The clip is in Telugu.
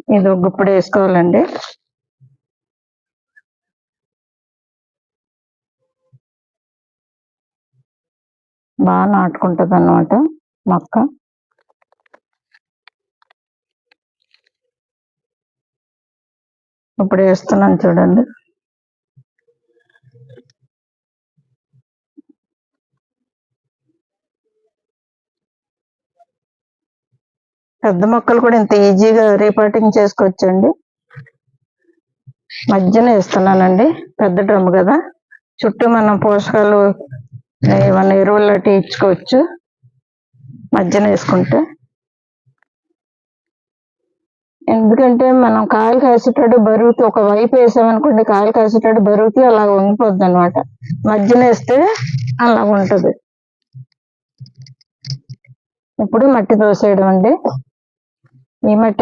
ఇది ఒక గుప్పుడు వేసుకోవాలండి. బాగా నాటుకుంటది అన్నమాట మొక్క. ఇప్పుడు వేస్తున్నాను చూడండి. పెద్ద మొక్కలు కూడా ఇంత ఈజీగా రీపాటింగ్ చేసుకోవచ్చండి. మధ్యన వేస్తున్నానండి, పెద్ద డ్రమ్ కదా, చుట్టూ మనం పోషకాలు ఏమన్నా ఎరువులు అట్టి ఇచ్చుకోవచ్చు మధ్యన వేసుకుంటే. ఎందుకంటే మనం కాయలు కాసేటట్టు బరువుకి ఒక వైపు వేసామనుకోండి, కాయలు కాసేటట్టు బరువుకి అలా వంగిపోద్ది అనమాట. మధ్యన వేస్తే అలా ఉంటది. ఇప్పుడు మట్టి పోసేయడం అండి. ఈ మట్టి